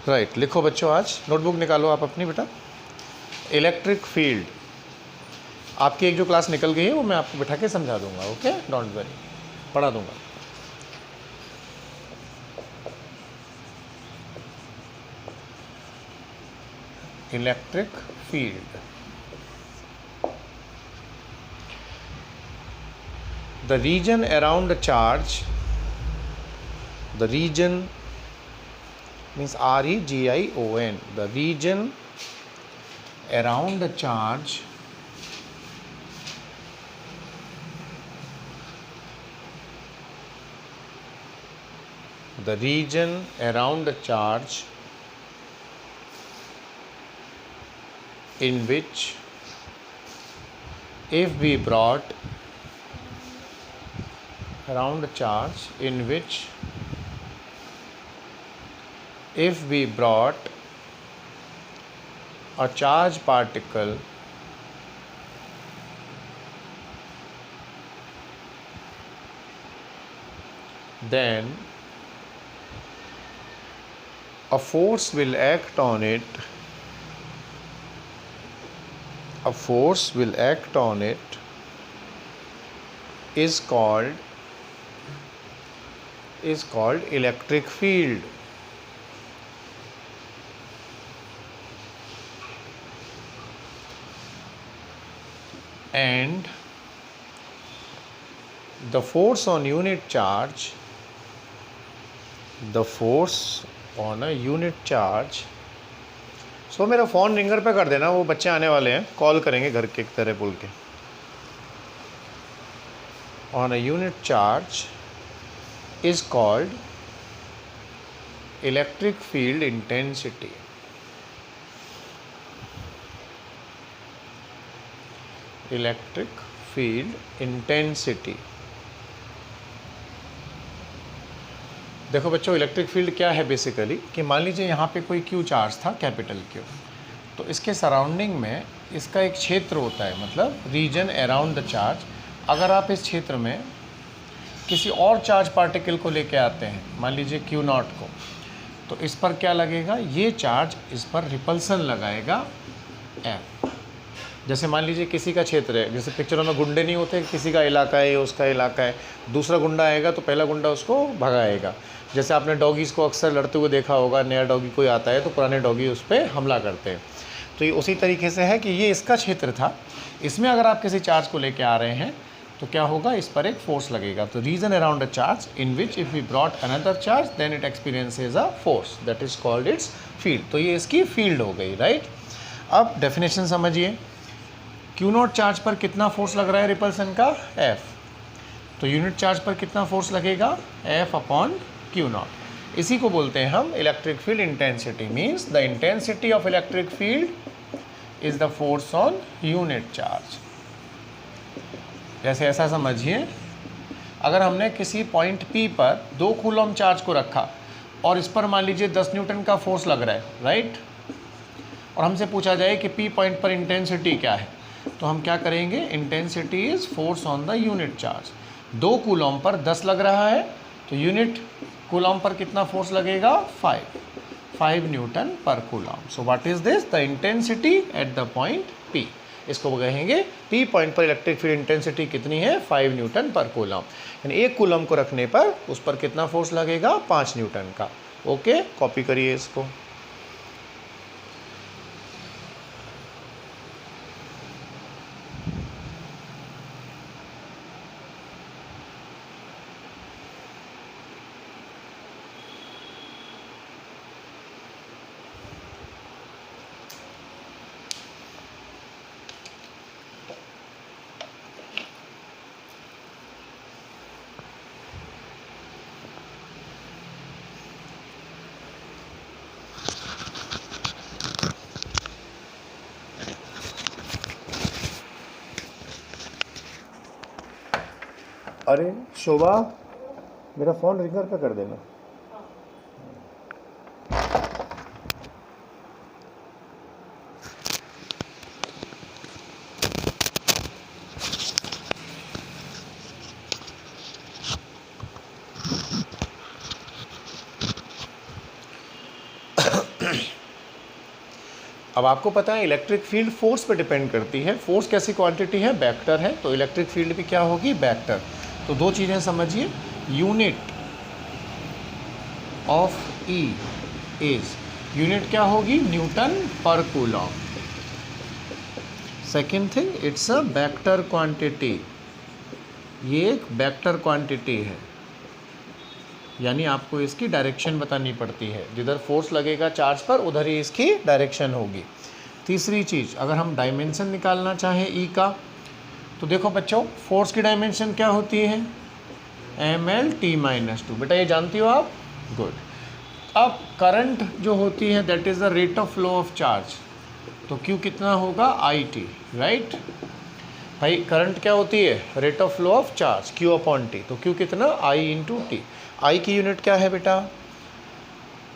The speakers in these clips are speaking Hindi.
राइट, लिखो बच्चों, आज नोटबुक निकालो आप अपनी बेटा। इलेक्ट्रिक फील्ड, आपकी एक जो क्लास निकल गई है वो मैं आपको बैठा के समझा दूंगा, ओके, डोंट वरी, पढ़ा दूंगा। Electric field, the region around a charge, the region means region, the region around a charge the region around a charge in which if we brought around a charge in which if we brought a charge particle then a force will act on it, a force will act on it is called electric field. And the force on unit charge, the force on a unit charge, सो मेरा फ़ोन रिंगर पे कर देना, वो बच्चे आने वाले हैं, कॉल करेंगे घर के एक तरह बोल के। On a unit charge is called electric field intensity. Electric field intensity. देखो बच्चों, इलेक्ट्रिक फील्ड क्या है बेसिकली, कि मान लीजिए यहाँ पे कोई क्यू चार्ज था, कैपिटल क्यू, तो इसके सराउंडिंग में इसका एक क्षेत्र होता है, मतलब रीजन अराउंड द चार्ज। अगर आप इस क्षेत्र में किसी और चार्ज पार्टिकल को लेके आते हैं, मान लीजिए क्यू नॉट को, तो इस पर क्या लगेगा, ये चार्ज इस पर रिपल्सन लगाएगा एफ। जैसे मान लीजिए किसी का क्षेत्र है, जैसे पिक्चरों में गुंडे नहीं होते, किसी का इलाका है, उसका इलाका है, दूसरा गुंडा आएगा तो पहला गुंडा उसको भगाएगा। जैसे आपने डॉगीज़ को अक्सर लड़ते हुए देखा होगा, नया डॉगी कोई आता है तो पुराने डॉगी उस पर हमला करते हैं। तो ये उसी तरीके से है कि ये इसका क्षेत्र था, इसमें अगर आप किसी चार्ज को लेके आ रहे हैं तो क्या होगा, इस पर एक फोर्स लगेगा। तो region around a charge in which if we brought another charge then it experiences a force that is called its field. तो ये इसकी फील्ड हो गई, राइट। अब डेफिनेशन समझिए, क्यू नॉट चार्ज पर कितना फोर्स लग रहा है रिपल्सन का, एफ। तो यूनिट चार्ज पर कितना फोर्स लगेगा, एफ अपॉन क्यू नॉट। इसी को बोलते हैं हम electric field intensity. Means the intensity of electric field is the force on unit charge. जैसे ऐसा समझिए, अगर हमने किसी पॉइंट P पर 2 कूलम चार्ज को रखा और इस पर मान लीजिए 10 न्यूटन का फोर्स लग रहा है, राइट, और हमसे पूछा जाए कि P पॉइंट पर इंटेंसिटी क्या है, तो हम क्या करेंगे, intensity is force on the unit charge. 2 coulomb per 10 लग रहा है तो यूनिट कूलम पर कितना फोर्स लगेगा, 5 न्यूटन पर coulomb. So what is this, the intensity at the point P। इसको कहेंगे P पॉइंट पर इलेक्ट्रिक फील्ड इंटेंसिटी कितनी है, 5 न्यूटन पर कूलम। यानी 1 कूलम को रखने पर उस पर कितना फोर्स लगेगा, 5 न्यूटन का। ओके, कॉपी करिए इसको। अरे शोभा, मेरा फ़ोन रिंगर पे कर देना। अब आपको पता है इलेक्ट्रिक फील्ड फोर्स पे डिपेंड करती है। फोर्स कैसी क्वांटिटी है? वेक्टर है, तो इलेक्ट्रिक फील्ड भी क्या होगी? वेक्टर। तो दो चीज़ें समझिए, unit of E is, unit क्या होगी? न्यूटन पर Coulomb. Second thing, it's a vector quantity, ये एक वेक्टर क्वांटिटी है, यानी आपको इसकी डायरेक्शन बतानी पड़ती है, जिधर फोर्स लगेगा चार्ज पर उधर ही इसकी डायरेक्शन होगी। तीसरी चीज़, अगर हम डायमेंशन निकालना चाहें ई का, तो देखो बच्चों, फोर्स की डायमेंशन क्या होती है? mL/t-2। बेटा ये जानती हो आप? गुड। अब करंट जो होती है that is the rate of flow of charge, तो Q कितना होगा? IT, राइट भाई। करंट क्या होती है? Rate of flow of charge, Q/T। तो Q कितना? I/T। I की यूनिट क्या है बेटा?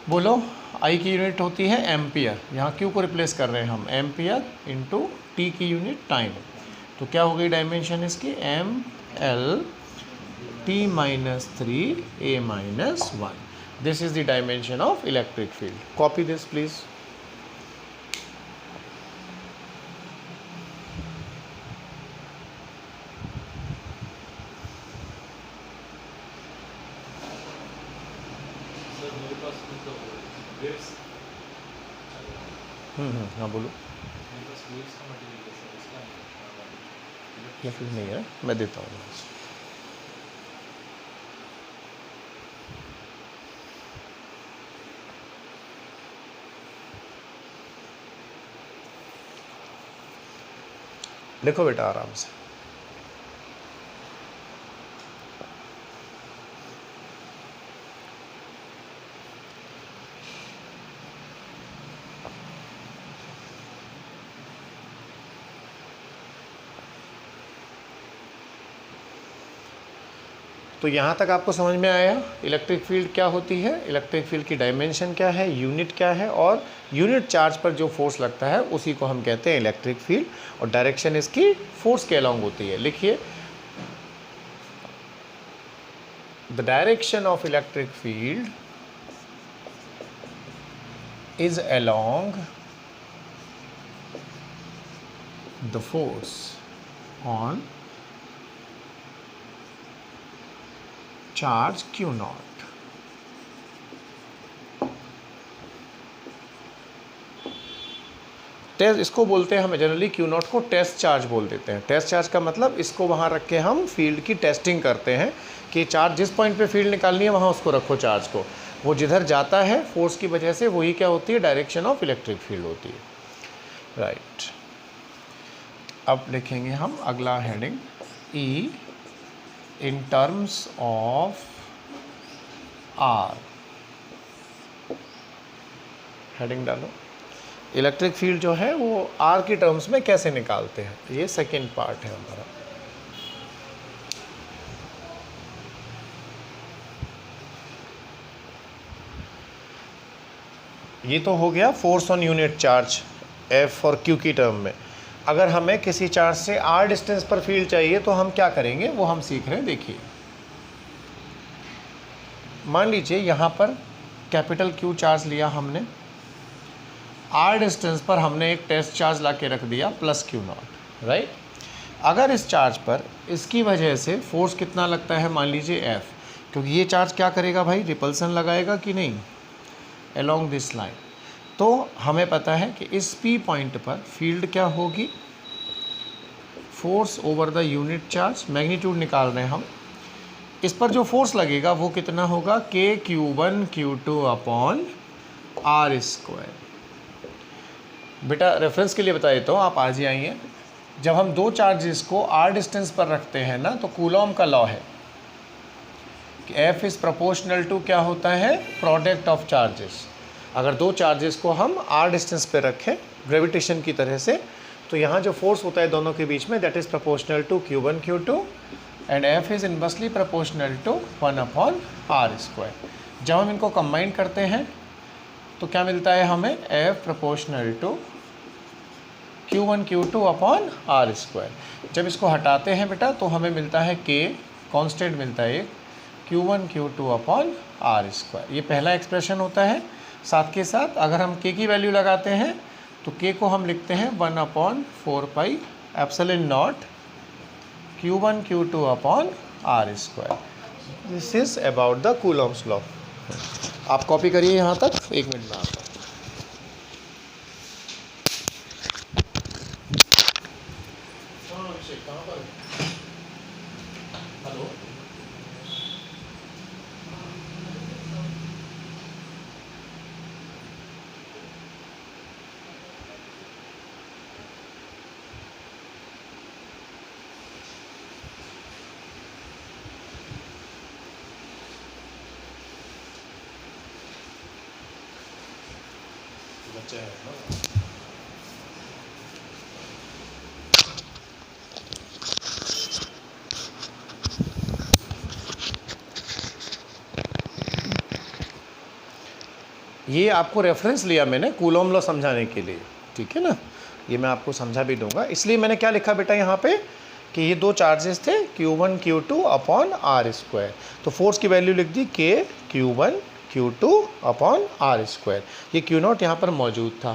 बोलो। I की यूनिट होती है एम्पियर, यहाँ Q को रिप्लेस कर रहे हैं हम, एम्पियर इंटू T की यूनिट टाइम। तो क्या हो गई डायमेंशन इसकी? mL/t-3A-1। This is the dimension of electric field. Copy this please. हाँ बोलो। या फिर नहीं है, मैं देता हूँ। देखो बेटा आराम से, तो यहाँ तक आपको समझ में आया इलेक्ट्रिक फील्ड क्या होती है, इलेक्ट्रिक फील्ड की डायमेंशन क्या है, यूनिट क्या है, और यूनिट चार्ज पर जो फोर्स लगता है उसी को हम कहते हैं इलेक्ट्रिक फील्ड, और डायरेक्शन इसकी फोर्स के अलॉन्ग होती है। लिखिए, the direction of electric field is along the force on charge Q naught। Test इसको बोलते हैं हम जनरली, Q नॉट को टेस्ट चार्ज बोल देते हैं। टेस्ट चार्ज का मतलब इसको वहाँ रख के हम फील्ड की टेस्टिंग करते हैं कि चार्ज जिस पॉइंट पे फील्ड निकालनी है वहाँ उसको रखो चार्ज को, वो जिधर जाता है फोर्स की वजह से वही क्या होती है? डायरेक्शन ऑफ इलेक्ट्रिक फील्ड होती है, राइट। अब लिखेंगे हम अगला heading, E in terms of R. Heading डालो, इलेक्ट्रिक फील्ड जो है वो आर की टर्म्स में कैसे निकालते हैं, ये सेकेंड पार्ट है हमारा। ये तो हो गया force on unit charge F और Q की टर्म में। अगर हमें किसी चार्ज से R डिस्टेंस पर फील्ड चाहिए तो हम क्या करेंगे, वो हम सीख रहे हैं। देखिए, मान लीजिए यहाँ पर कैपिटल Q चार्ज लिया हमने, R डिस्टेंस पर हमने एक टेस्ट चार्ज ला के रख दिया प्लस Q नॉट, राइट। अगर इस चार्ज पर इसकी वजह से फोर्स कितना लगता है, मान लीजिए F, क्योंकि ये चार्ज क्या करेगा भाई, रिपल्सन लगाएगा कि नहीं अलोंग दिस लाइन। तो हमें पता है कि इस P पॉइंट पर फील्ड क्या होगी, force over the unit charge, magnitude निकाल रहे हैं हम। इस पर जो फोर्स लगेगा वो कितना होगा, KQ1Q2/R²। बेटा रेफरेंस के लिए बता देता हूँ, आप आज ही आइए। जब हम दो चार्जेस को R डिस्टेंस पर रखते हैं ना, तो कूलॉम का लॉ है कि F इज़ प्रोपोर्शनल टू क्या होता है, प्रोडक्ट ऑफ चार्जेस। अगर दो चार्जेस को हम R डिस्टेंस पे रखें ग्रेविटेशन की तरह से, तो यहाँ जो फोर्स होता है दोनों के बीच में that is proportional to Q1Q2 and F is inversely proportional to 1/R²। जब हम इनको कंबाइन करते हैं तो क्या मिलता है हमें, F प्रोपोर्शनल टू Q1Q2/R²। जब इसको हटाते हैं बेटा तो हमें मिलता है K, कांस्टेंट मिलता है Q1Q2/R²। ये पहला एक्सप्रेशन होता है। साथ के साथ अगर हम K की वैल्यू लगाते हैं तो k को हम लिखते हैं 1/4 epsilon not Q1 Q2 upon R square. This is about the Coulomb's law. आप कॉपी करिए यहाँ तक, 1 मिनट में आता हूँ। हेलो, बच्चे हैं ना? ये आपको रेफरेंस लिया मैंने कूलॉम लॉ समझाने के लिए, ठीक है ना। ये मैं आपको समझा भी दूंगा, इसलिए मैंने क्या लिखा बेटा यहाँ पे कि ये दो चार्जेस थे Q1 Q2 upon R square. तो फोर्स की वैल्यू लिख दी K Q1 Q2 upon R square. ये Q0 यहाँ पर मौजूद था,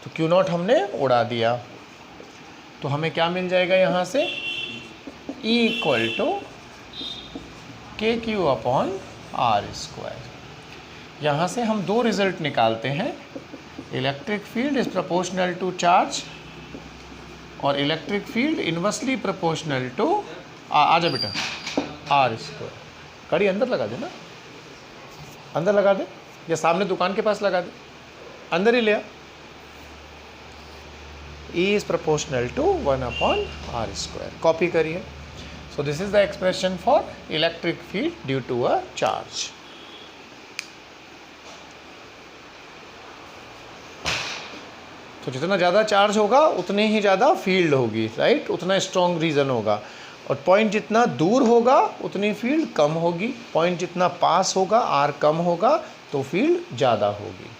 तो Q0 हमने उड़ा दिया। तो हमें क्या मिल जाएगा यहाँ से, E equal to KQ upon R square. यहाँ से हम दो रिजल्ट निकालते हैं, electric field is proportional to charge और electric field inversely proportional to आजा बेटा R स्क्वायर। कड़ी अंदर लगा दे ना, अंदर लगा दे या सामने दुकान के पास लगा दे, अंदर ही ले आ। E is proportional to 1/R square. Copy करिए। So this is the expression for electric field due to a charge. तो जितना ज़्यादा चार्ज होगा उतनी ही ज़्यादा फील्ड होगी, राइट, उतना स्ट्रॉन्ग रीजन होगा। और पॉइंट जितना दूर होगा उतनी फील्ड कम होगी, पॉइंट जितना पास होगा आर कम होगा तो फील्ड ज़्यादा होगी।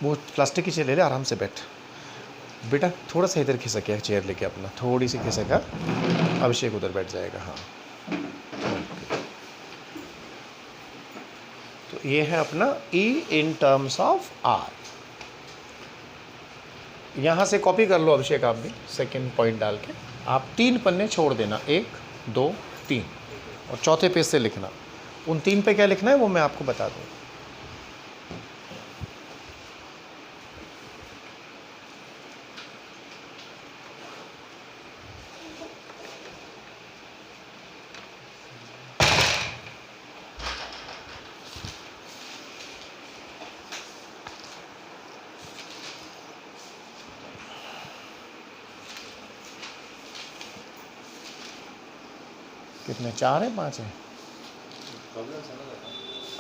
वो प्लास्टिक की चेयर ले ले, आराम से बैठ बेटा, थोड़ा सा इधर खिसक है चेयर लेके अपना, थोड़ी सी खिसका, अभिषेक उधर बैठ जाएगा। हाँ, तो ये है अपना E in terms of R। यहाँ से कॉपी कर लो अभिषेक, आप भी सेकंड पॉइंट डाल के आप 3 पन्ने छोड़ देना, 1 2 3, और चौथे पेज से लिखना। उन 3 पे क्या लिखना है वो मैं आपको बता दूँ। कितने, 4 है 5 है?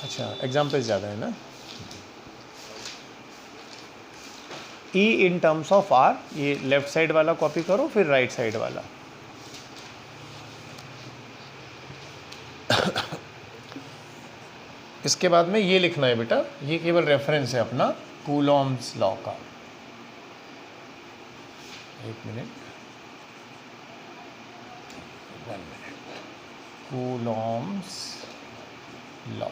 अच्छा, एग्जाम्पल ज़्यादा है ना। E in terms of R, ये लेफ्ट साइड वाला कॉपी करो, फिर राइट साइड वाला। इसके बाद में ये लिखना है बेटा, ये केवल रेफरेंस है अपना कूलॉम्स लॉ का। 1 मिनट, 1 मिनट, कूलॉम्स लॉ।